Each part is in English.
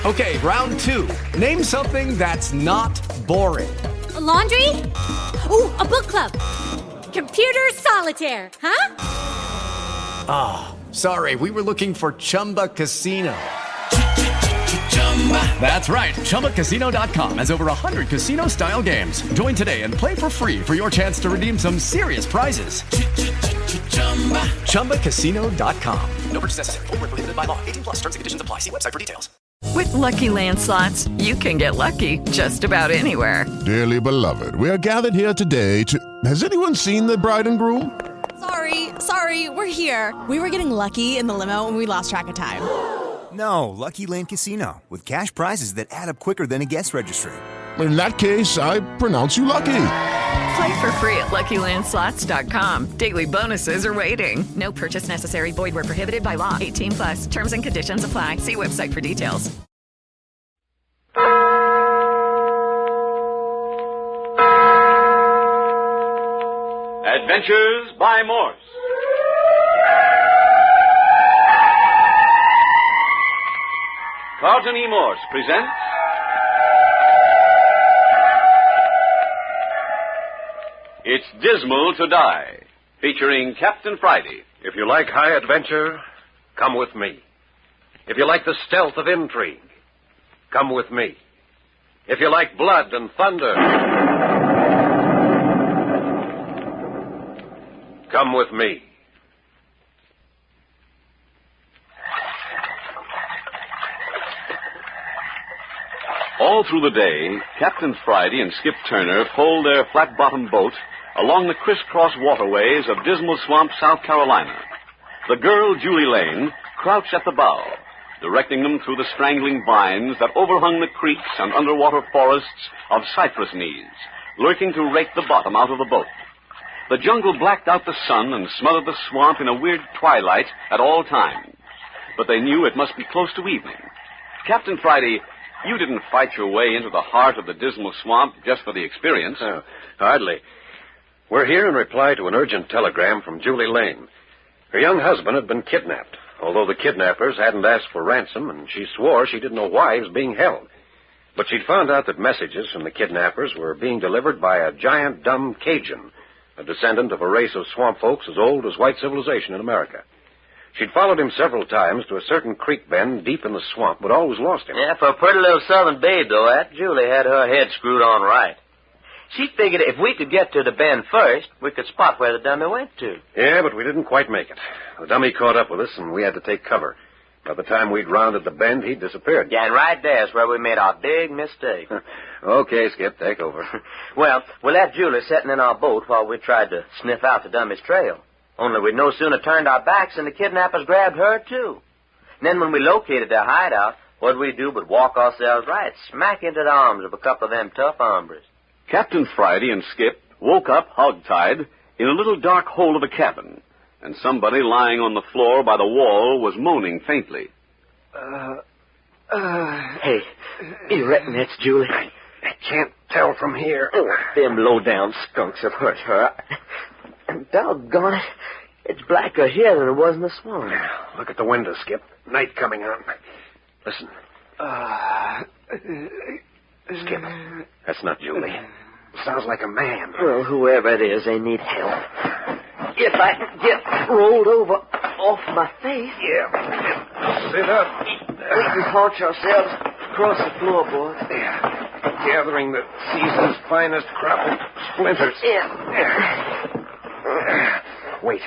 Okay, round 2. Name something that's not boring. A laundry? Ooh, a book club. Computer solitaire, huh? Ah, sorry, we were looking for Chumba Casino. That's right, ChumbaCasino.com has over 100 casino-style games. Join today and play for free for your chance to redeem some serious prizes. ChumbaCasino.com. No purchase necessary. Void where prohibited by law. 18+ terms and conditions apply. See website for details. With Lucky Land Slots, you can get lucky just about anywhere. Dearly beloved, we are gathered here today to... Has anyone seen the bride and groom? Sorry, we're here. We were getting lucky in the limo and we lost track of time. No, Lucky Land Casino, with cash prizes that add up quicker than a guest registry. In that case, I pronounce you lucky. Play for free at LuckyLandSlots.com. Daily bonuses are waiting. No purchase necessary. Void where prohibited by law. 18+. Terms and conditions apply. See website for details. Adventures by Morse. Carlton E. Morse presents It's Dismal to Die, featuring Captain Friday. If you like high adventure, come with me. If you like the stealth of intrigue, come with me. If you like blood and thunder, come with me. All through the day, Captain Friday and Skip Turner poled their flat-bottomed boat along the crisscross waterways of Dismal Swamp, South Carolina. The girl, Julie Lane, crouched at the bow, directing them through the strangling vines that overhung the creeks and underwater forests of cypress knees, lurking to rake the bottom out of the boat. The jungle blacked out the sun and smothered the swamp in a weird twilight at all times. But they knew it must be close to evening. Captain Friday, you didn't fight your way into the heart of the Dismal Swamp just for the experience. Oh, hardly. We're here in reply to an urgent telegram from Julie Lane. Her young husband had been kidnapped, although the kidnappers hadn't asked for ransom, and she swore she didn't know why he was being held. But she'd found out that messages from the kidnappers were being delivered by a giant dumb Cajun, a descendant of a race of swamp folks as old as white civilization in America. She'd followed him several times to a certain creek bend deep in the swamp, but always lost him. Yeah, for a pretty little southern babe, though, that Julie had her head screwed on right. She figured if we could get to the bend first, we could spot where the dummy went to. Yeah, but we didn't quite make it. The dummy caught up with us, and we had to take cover. By the time we'd rounded the bend, he'd disappeared. Yeah, and right there's where we made our big mistake. Okay, Skip, take over. Well, we left Julie sitting in our boat while we tried to sniff out the dummy's trail. Only we'd no sooner turned our backs than the kidnappers grabbed her, too. And then when we located their hideout, what'd we do but walk ourselves right smack into the arms of a couple of them tough hombres. Captain Friday and Skip woke up hog-tied in a little dark hole of a cabin, and somebody lying on the floor by the wall was moaning faintly. Hey, you reckon that's Julie? I can't tell from here. Them low-down skunks have hurt her. Doggone it. It's blacker here than it was in the swamp. Look at the window, Skip. Night coming on. Listen. Skip, that's not Julie. Sounds like a man. Well, whoever it is, they need help. If I can get rolled over off my face. Yeah. Sit up. We can haunch ourselves across the floorboard. Yeah. Gathering the season's finest crop of splinters. Yeah. Wait.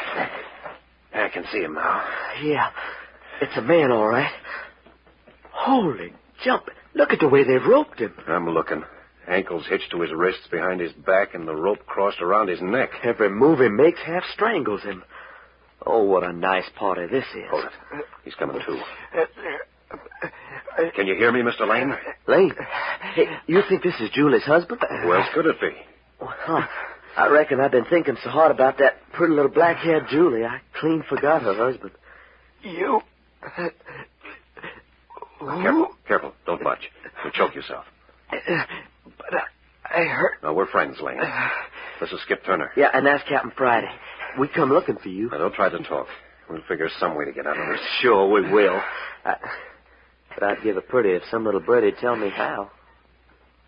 I can see him now. Yeah. It's a man, all right. Holy jump. Look at the way they've roped him. I'm looking. Ankles hitched to his wrists behind his back and the rope crossed around his neck. Every move he makes half strangles him. Oh, what a nice party this is. Hold it. He's coming too. Can you hear me, Mr. Lane? Lane? Hey, you think this is Julie's husband? Who else could it be? Well, I reckon I've been thinking so hard about that pretty little black-haired Julie, I clean forgot her husband. You... Careful. Don't budge. You'll choke yourself. But I hurt... No, we're friends, Lane. This is Skip Turner. Yeah, and that's Captain Friday. We come looking for you. Now, don't try to talk. We'll figure some way to get out of this. Sure, we will. But I'd give it pretty if some little birdie'd tell me how.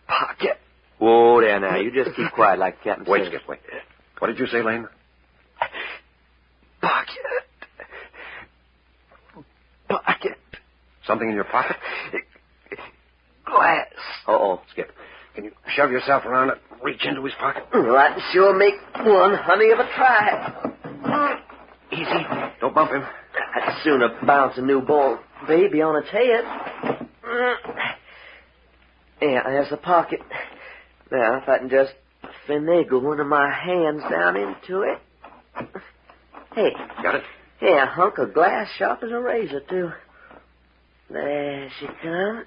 Pocket. Whoa there now. You just keep quiet like the captain Wait, said. Skip, wait. What did you say, Lane? Pocket. Pocket. Something in your pocket? Glass. Uh-oh. Skip, can you shove yourself around and reach into his pocket? Well, I'd sure make one honey of a try. Easy. Don't bump him. I'd sooner bounce a newborn baby on its head. Yeah, there's the pocket. Now, if I can just finagle one of my hands down into it. Hey. Got it? Yeah, a hunk of glass sharp as a razor, too. There she comes.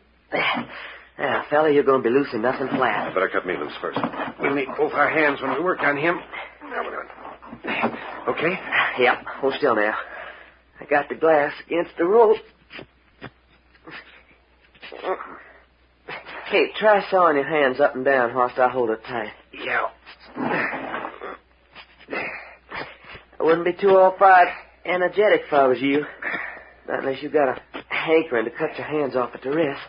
Now, fella, you're going to be loose and nothing flat. Better cut me loose first. We'll need both our hands when we work on him. Now we're done. Okay? Yep, hold still now. I got the glass against the rope. Hey, try sawing your hands up and down whilst I hold it tight. Yeah. I wouldn't be too all-fired energetic if I was you. Not unless you got a hankering to cut your hands off at the wrist.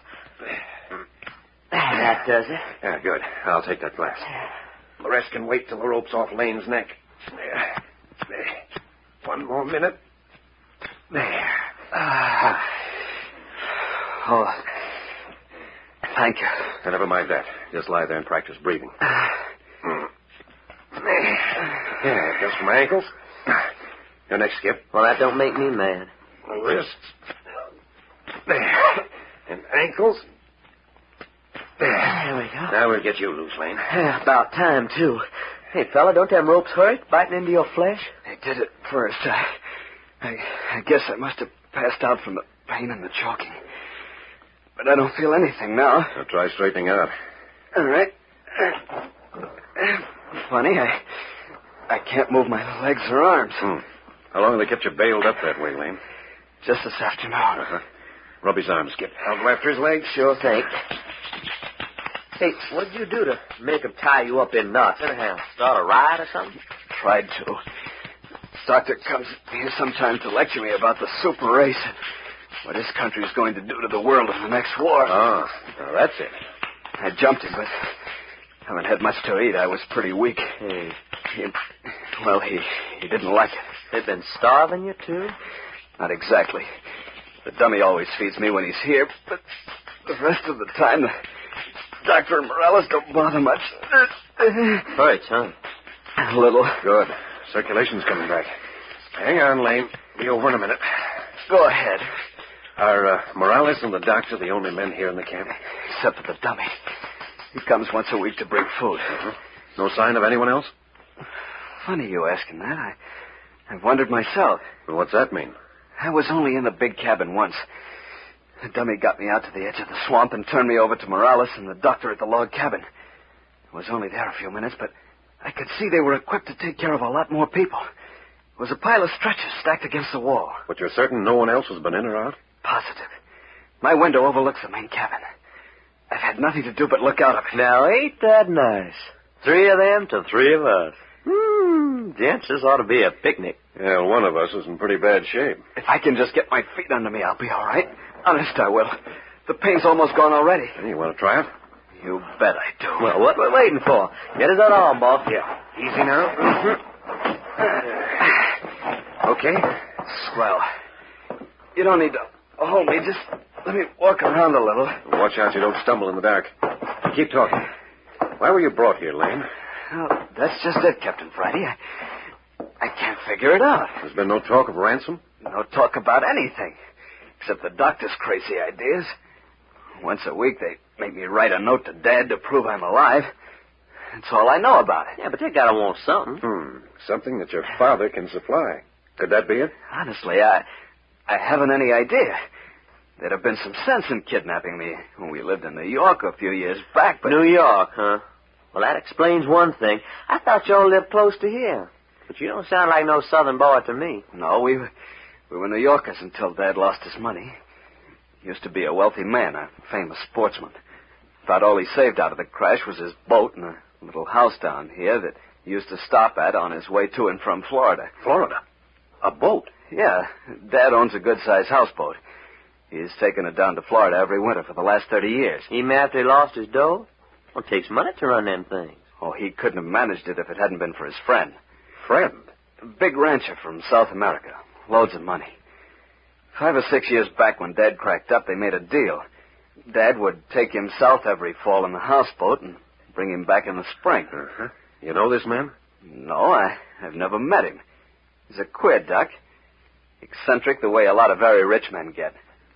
That does it. Yeah, good. I'll take that glass. The rest can wait till the rope's off Lane's neck. There. One more minute. There. Oh, thank you. Now, never mind that. Just lie there and practice breathing. Yeah, just for my ankles. Your next, Skip. Well, that don't make me mad. The wrists. There. And ankles. There we go. Now we'll get you loose, Lane. Yeah, about time, too. Hey, fella, don't them ropes hurt, biting into your flesh? They did it first. I guess I must have passed out from the pain and the choking. But I don't feel anything now. Now try straightening out. All right. Funny, I can't move my legs or arms. How long have they kept you bailed up that way, Lane? Just this afternoon. Uh-huh. Rub his arm, Skip. I'll go after his legs. Sure thing. Hey, what did you do to make them tie you up in knots? Anyhow, start a riot or something? Tried to. Doctor comes here sometimes to lecture me about the super race. What this country's going to do to the world in the next war. Oh, now that's it. I jumped him, but haven't had much to eat. I was pretty weak. Hey. He didn't like it. They've been starving you, too? Not exactly. The dummy always feeds me when he's here, but the rest of the time, the doctor and Morales don't bother much. Hurts, huh? A little. Good. Circulation's coming back. Hang on, Lane. Be over in a minute. Go ahead. Are Morales and the doctor the only men here in the camp? Except for the dummy. He comes once a week to bring food. No sign of anyone else? Funny you asking that. I've wondered myself. Well, what's that mean? I was only in the big cabin once. The dummy got me out to the edge of the swamp and turned me over to Morales and the doctor at the log cabin. I was only there a few minutes, but I could see they were equipped to take care of a lot more people. It was a pile of stretchers stacked against the wall. But you're certain no one else has been in or out? Positive. My window overlooks the main cabin. I've had nothing to do but look out of it. Now, ain't that nice? 3 of them to 3 of us. Gents, this ought to be a picnic. Yeah, well, one of us is in pretty bad shape. If I can just get my feet under me, I'll be all right. Honest, I will. The pain's almost gone already. Hey, you want to try it? You bet I do. Well, what we're waiting for? Get us that arm, boss. Yeah. Easy now. Okay. Swell. You don't need to hold me. Just let me walk around a little. Watch out you don't stumble in the dark. Keep talking. Why were you brought here, Lane? Well, that's just it, Captain Friday. I can't figure it out. There's been no talk of ransom? No talk about anything, except the doctor's crazy ideas. Once a week, they make me write a note to Dad to prove I'm alive. That's all I know about it. Yeah, but they gotta want something. Something that your father can supply. Could that be it? Honestly, I haven't any idea. There'd have been some sense in kidnapping me when we lived in New York a few years back, but... New York, huh? Well, that explains one thing. I thought y'all lived close to here. But you don't sound like no southern boy to me. No, we were New Yorkers until Dad lost his money. He used to be a wealthy man, a famous sportsman. About all he saved out of the crash was his boat and a little house down here that he used to stop at on his way to and from Florida. Florida? A boat? Yeah, Dad owns a good-sized houseboat. He's taken it down to Florida every winter for the last 30 years. Even after he lost his dough? Well, it takes money to run them things. Oh, he couldn't have managed it if it hadn't been for his friend. Friend? A big rancher from South America. Loads of money. 5 or 6 years back when Dad cracked up, they made a deal. Dad would take him south every fall in the houseboat and bring him back in the spring. Uh-huh. You know this man? No, I've never met him. He's a queer duck. Eccentric the way a lot of very rich men get.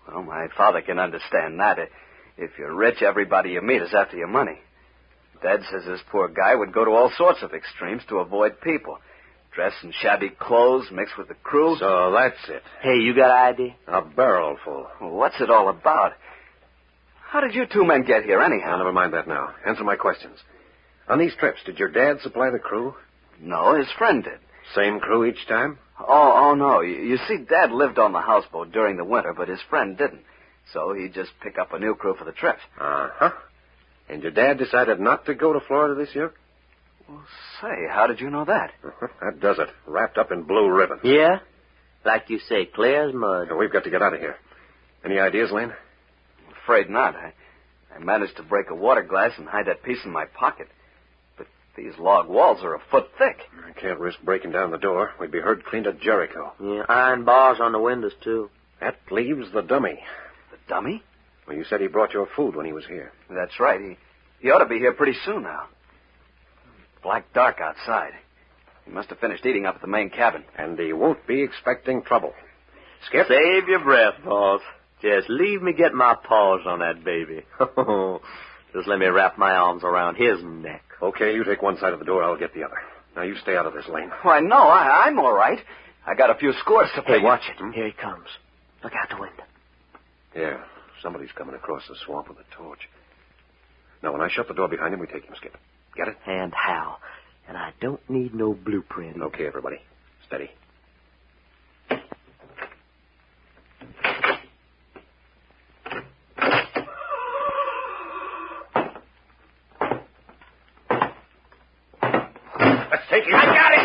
Well, my father can understand that. If you're rich, everybody you meet is after your money. Dad says this poor guy would go to all sorts of extremes to avoid people. Dress in shabby clothes, mix with the crew. So that's it. Hey, you got ID? A barrel full. Well, what's it all about? How did you two men get here, anyhow? Never mind that now. Answer my questions. On these trips, did your dad supply the crew? No, his friend did. Same crew each time? Oh, no. You see, Dad lived on the houseboat during the winter, but his friend didn't. So he'd just pick up a new crew for the trips. Uh-huh. And your dad decided not to go to Florida this year? Well, say, how did you know that? Uh-huh. That does it. Wrapped up in blue ribbon. Yeah? Like you say, clear as mud. So we've got to get out of here. Any ideas, Lane? I'm afraid not. I managed to break a water glass and hide that piece in my pocket. But these log walls are a foot thick. I can't risk breaking down the door. We'd be heard clean to Jericho. Yeah, iron bars on the windows, too. That leaves the dummy. The dummy? Well, you said he brought your food when he was here. That's right. He ought to be here pretty soon now. Black dark outside. He must have finished eating up at the main cabin. And he won't be expecting trouble. Skip? Save your breath, boss. Just leave me get my paws on that baby. Just let me wrap my arms around his neck. Okay, you take one side of the door, I'll get the other. Now, you stay out of this, Lane. Why, no, I'm all right. I got a few scores to pay. Hey, watch it. Here he comes. Look out the window. Yeah, somebody's coming across the swamp with a torch. Now, when I shut the door behind him, we take him, Skip. Get it? And how? And I don't need no blueprint. Okay, everybody. Steady. Let's take him. I got him!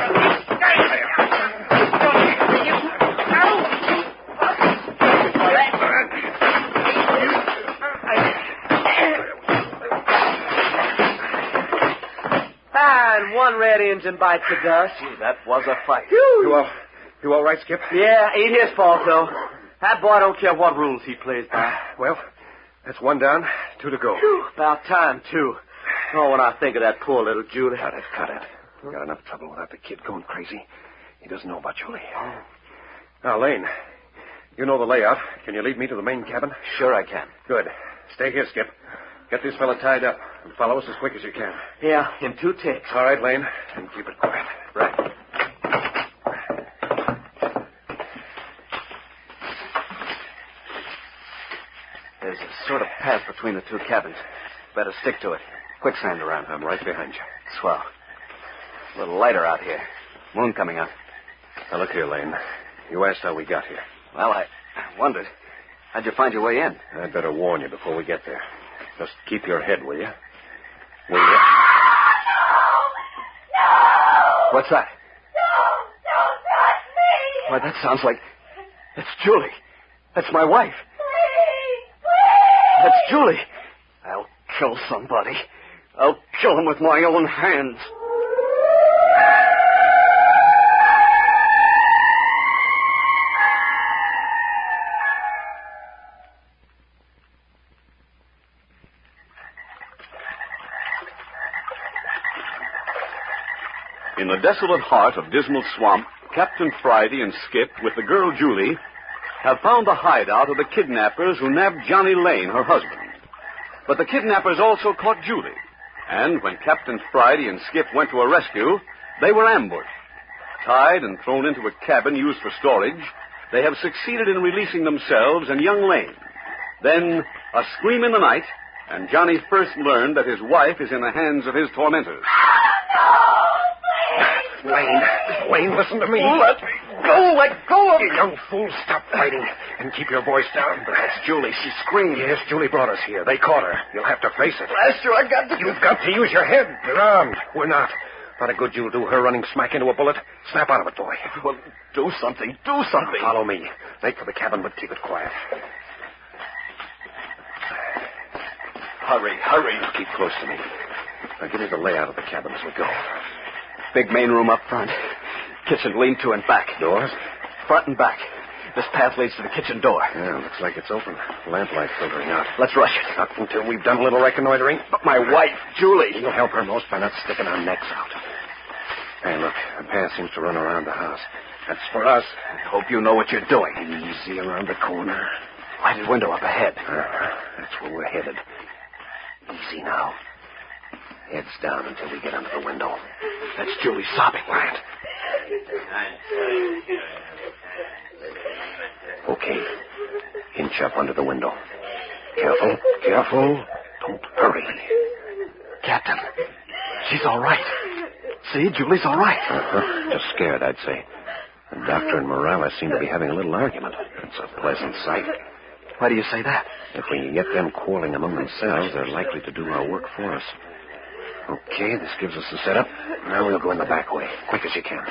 And one red engine bites the dust. Gee, that was a fight. You all right, Skip? Yeah, ain't his fault, though. That boy don't care what rules he plays by. Well, that's one down, 2 to go. Whew, about time, too. Oh, when I think of that poor little Julie. Cut it. We got enough trouble without the kid going crazy. He doesn't know about Julie. Oh. Now, Lane, you know the layout. Can you lead me to the main cabin? Sure I can. Good. Stay here, Skip. Get this fella tied up and follow us as quick as you can. Yeah, in 2 takes. All right, Lane, and keep it quiet. Right. There's a sort of path between the 2 cabins. Better stick to it. Quicksand around. I'm right behind you. Swell. A little lighter out here. Moon coming up. Now, look here, Lane. You asked how we got here. Well, I wondered. How'd you find your way in? I'd better warn you before we get there. Just keep your head, will you? No! What's that? Don't touch me! Why, that sounds like... That's Julie. That's my wife. Please! That's Julie. I'll kill somebody. I'll kill him with my own hands. In the desolate heart of Dismal Swamp, Captain Friday and Skip, with the girl Julie, have found the hideout of the kidnappers who nabbed Johnny Lane, her husband. But the kidnappers also caught Julie, and when Captain Friday and Skip went to her rescue, they were ambushed. Tied and thrown into a cabin used for storage, they have succeeded in releasing themselves and young Lane. Then, a scream in the night, and Johnny first learned that his wife is in the hands of his tormentors. Lane, listen to me. Let go of me. You young fool, stop fighting and keep your voice down. But that's Julie. She screamed. Yes, Julie brought us here. They caught her. You'll have to face it. Blast you, I got to... You've got to use your head. You're armed. We're not. Not a good you'll do her running smack into a bullet. Snap out of it, boy. Well, do something. Do something. Follow me. Make for the cabin, but keep it quiet. Hurry. Keep close to me. Now give me the layout of the cabin as we go. Big main room up front. Kitchen lean-to and back. Doors? Front and back. This path leads to the kitchen door. Yeah, looks like it's open. Lamplight filtering out. Let's rush it. Not until we've done a little reconnoitering. But my wife, Julie. You'll help her most by not sticking our necks out. Hey, look, the path seems to run around the house. That's for us. I hope you know what you're doing. Easy around the corner. Lighted window up ahead. That's where we're headed. Easy now. Heads down until we get under the window. That's Julie sobbing. Quiet. Okay. Inch up under the window. Careful. Don't hurry. Captain, she's all right. See, Julie's all right. Just scared, I'd say. The doctor and Morales seem to be having a little argument. It's a pleasant sight. Why do you say that? If we can get them quarreling among themselves, they're likely to do our work for us. Okay, this gives us the setup. Now we'll go in the back way. Quick as you can.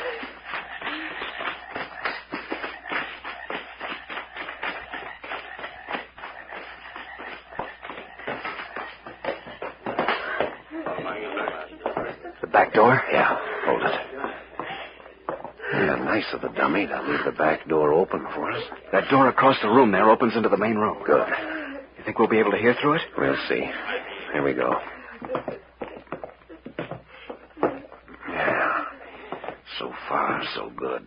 The back door? Yeah, hold it. Yeah, nice of the dummy to leave the back door open for us. That door across the room there opens into the main room. Good. You think we'll be able to hear through it? We'll see. Here we go. Yeah. So far, so good.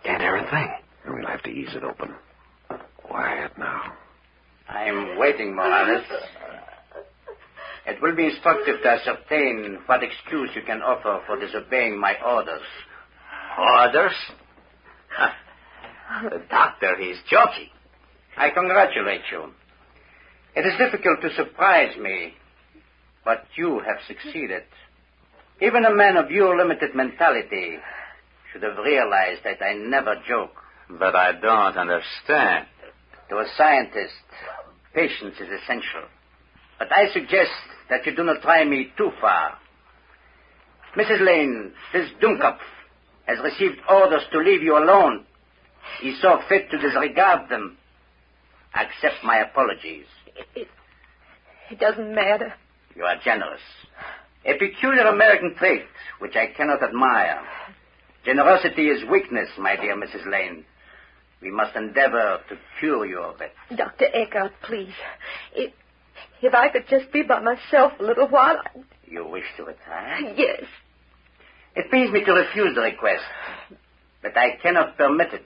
Can't hear a thing. And we'll have to ease it open. Quiet now. I'm waiting, Morales. It will be instructive to ascertain what excuse you can offer for disobeying my orders. Orders? The doctor, he's joking. I congratulate you. It is difficult to surprise me, but you have succeeded. Even a man of your limited mentality should have realized that I never joke. But I don't understand. To a scientist, patience is essential. But I suggest that you do not try me too far. Mrs. Lane, this Dummkopf has received orders to leave you alone. He saw fit to disregard them. Accept my apologies. It doesn't matter. You are generous. A peculiar American trait which I cannot admire. Generosity is weakness, my dear Mrs. Lane. We must endeavor to cure you of it. Dr. Eckhart, please. If I could just be by myself a little while. You wish to retire? Yes. It pains me to refuse the request, but I cannot permit it.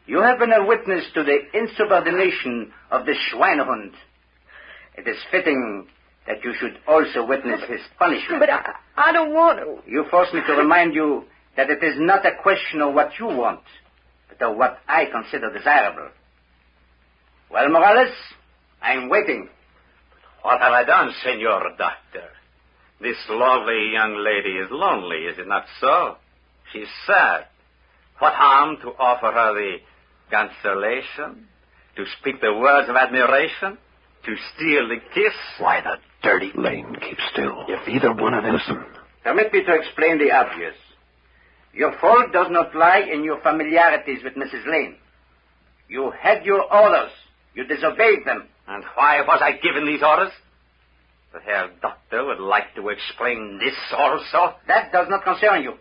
You have been a witness to the insubordination of the Schweinehund. It is fitting that you should also witness his punishment. But I don't want to. You force me to remind you that it is not a question of what you want, but of what I consider desirable. Well, Morales, I'm waiting. What have I done, Senor Doctor? This lovely young lady is lonely, is it not so? She's sad. What harm to offer her the consolation? To speak the words of admiration? To steal the kiss? Why, the dirty... Lane, keep still. If either one of them... Listen. Permit me to explain the obvious. Your fault does not lie in your familiarities with Mrs. Lane. You had your orders. You disobeyed them. And why was I given these orders? The Herr Doctor would like to explain this also. That does not concern you.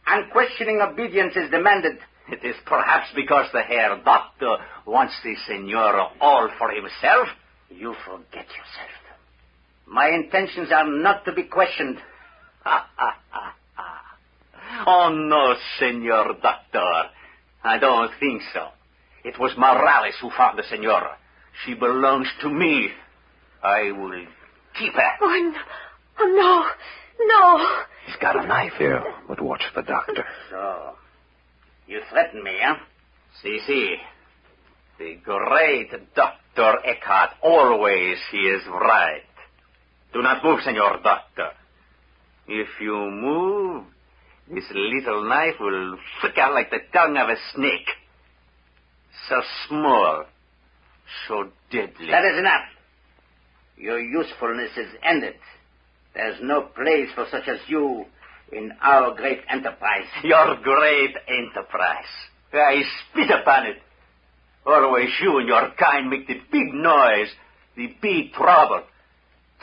Unquestioning obedience is demanded. It is perhaps because the Herr Doctor wants the Senora all for himself. You forget yourself. My intentions are not to be questioned. Oh, no, Senor Doctor. I don't think so. It was Morales who found the Senora. She belongs to me. I will keep her. Oh, no. He's got a knife here, but watch the doctor. So, you threaten me, huh? See. The great Dr. Eckhart, always he is right. Do not move, Senor Doctor. If you move, this little knife will flick out like the tongue of a snake. So small, so deadly. That is enough. Your usefulness is ended. There's no place for such as you in our great enterprise. Your great enterprise. I spit upon it. Always you and your kind make the big noise, The big trouble.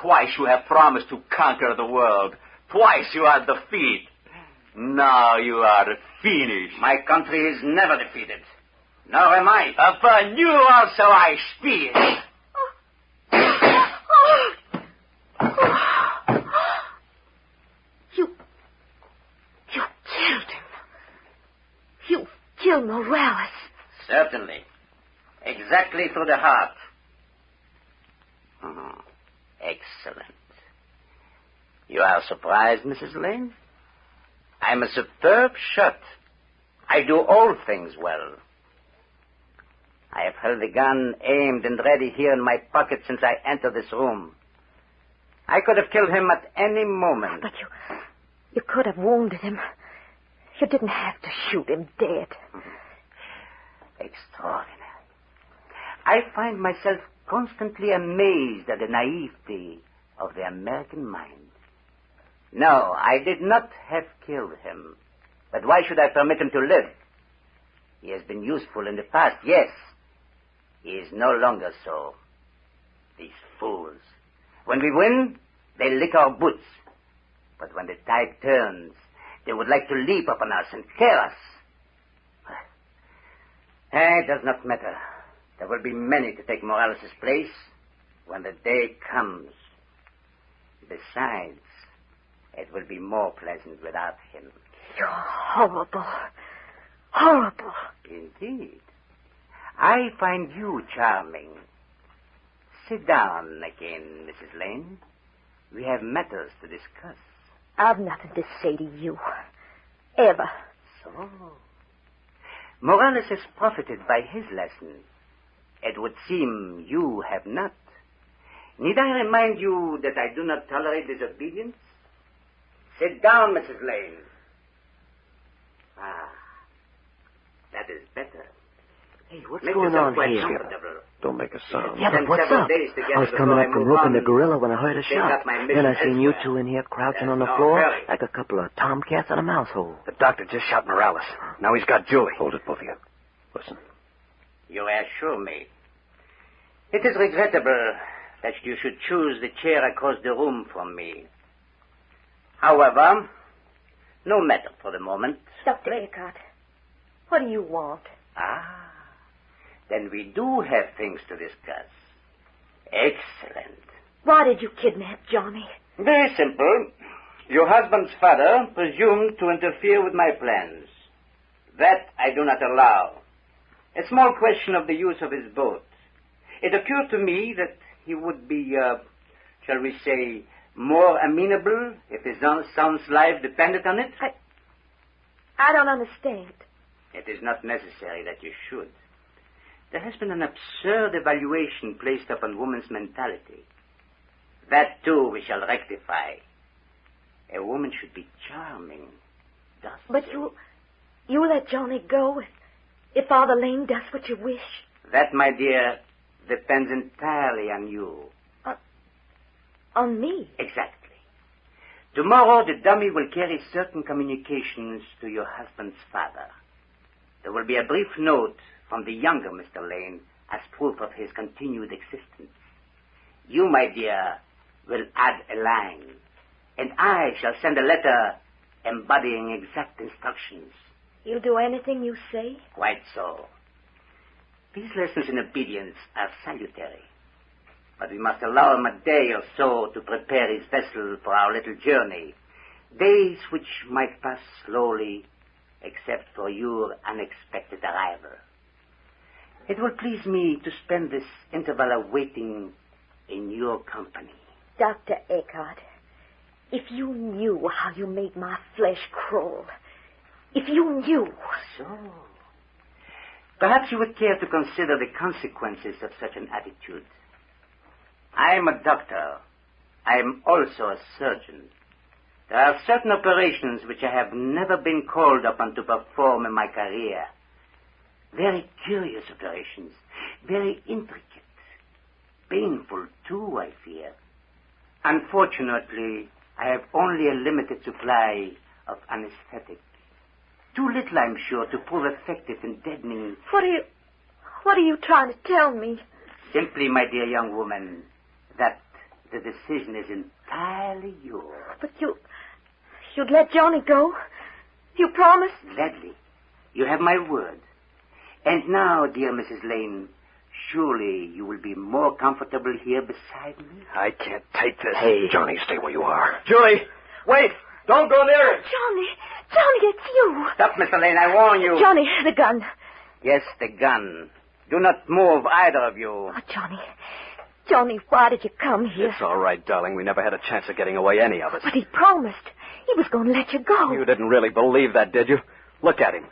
Twice you have promised to conquer the world. Twice you are defeated. Now you are finished. My country is never defeated. Nor am I. Upon you also I speak. You killed him. You killed Morales. Certainly. Exactly through the heart. Excellent. You are surprised, Mrs. Lane? I'm a superb shot. I do all things well. I have held the gun aimed and ready here in my pocket since I entered this room. I could have killed him at any moment. But you could have wounded him. You didn't have to shoot him dead. Extraordinary. I find myself constantly amazed at the naivety of the American mind. No, I did not have killed him. But why should I permit him to live? He has been useful in the past, yes. He is no longer so. These fools. When we win, they lick our boots. But when the tide turns, they would like to leap upon us and kill us. It does not matter. There will be many to take Morales' place when the day comes. Besides, it will be more pleasant without him. You're horrible. Horrible. Indeed. I find you charming. Sit down again, Mrs. Lane. We have matters to discuss. I've nothing to say to you. Ever. So, Morales has profited by his lesson. It would seem you have not. Need I remind you that I do not tolerate disobedience? Sit down, Mrs. Lane. That is better. Hey, what's going on here? Don't make a sound. Yeah, but what's up? I was coming up from roping the gorilla when I heard a shot. Then I seen you two in here crouching on the floor like a couple of tomcats in a mouse hole. The doctor just shot Morales. Now he's got Julie. Hold it, both of you. Listen. You assure me. It is regrettable that you should choose the chair across the room from me. However, no matter for the moment. Dr. Eckhart, what do you want? Then we do have things to discuss. Excellent. Why did you kidnap Johnny? Very simple. Your husband's father presumed to interfere with my plans. That I do not allow. A small question of the use of his boat. It occurred to me that he would be, shall we say, more amenable if his son's life depended on it. I don't understand. It is not necessary that you should. There has been an absurd evaluation placed upon woman's mentality. That, too, we shall rectify. A woman should be charming, docile. But you let Johnny go if Father Lane does what you wish? That, my dear, depends entirely on you. On me? Exactly. Tomorrow, the dummy will carry certain communications to your husband's father. There will be a brief note from the younger Mr. Lane as proof of his continued existence. You, my dear, will add a line, and I shall send a letter embodying exact instructions. You'll do anything you say? Quite so. These lessons in obedience are salutary, but we must allow him a day or so to prepare his vessel for our little journey, days which might pass slowly except for your unexpected arrival. It will please me to spend this interval of waiting in your company. Dr. Eckhart, if you knew how you made my flesh crawl, if you knew... So, perhaps you would care to consider the consequences of such an attitude. I am a doctor. I am also a surgeon. There are certain operations which I have never been called upon to perform in my career. Very curious operations, very intricate. Painful, too, I fear. Unfortunately, I have only a limited supply of anesthetic. Too little, I'm sure, to prove effective in deadening... What are you trying to tell me? Simply, my dear young woman, that the decision is entirely yours. But you'd let Johnny go? You promised? Gladly. You have my word. And now, dear Mrs. Lane, surely you will be more comfortable here beside me? I can't take this. Hey, Johnny, stay where you are. Julie, wait! Don't go near it! Johnny, it's you. Stop, Mr. Lane, I warn you. Johnny, the gun. Yes, the gun. Do not move, either of you. Oh, Johnny, why did you come here? It's all right, darling. We never had a chance of getting away, any of us. But he promised. He was going to let you go. You didn't really believe that, did you? Look at him.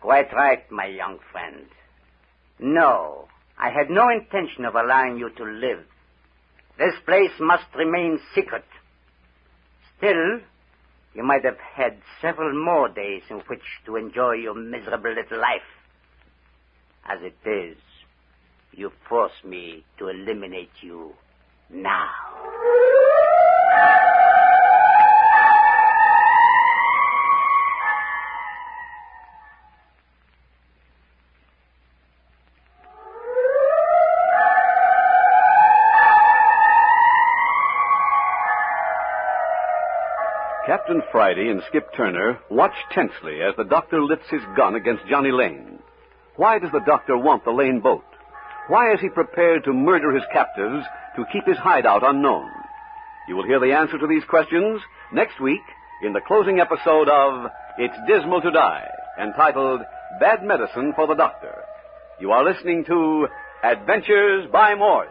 Quite right, my young friend. No, I had no intention of allowing you to live. This place must remain secret. Still, you might have had several more days in which to enjoy your miserable little life. As it is, you force me to eliminate you now. Captain Friday and Skip Turner watch tensely as the doctor lifts his gun against Johnny Lane. Why does the doctor want the Lane boat? Why is he prepared to murder his captives to keep his hideout unknown? You will hear the answer to these questions next week in the closing episode of It's Dismal to Die, entitled Bad Medicine for the Doctor. You are listening to Adventures by Morse.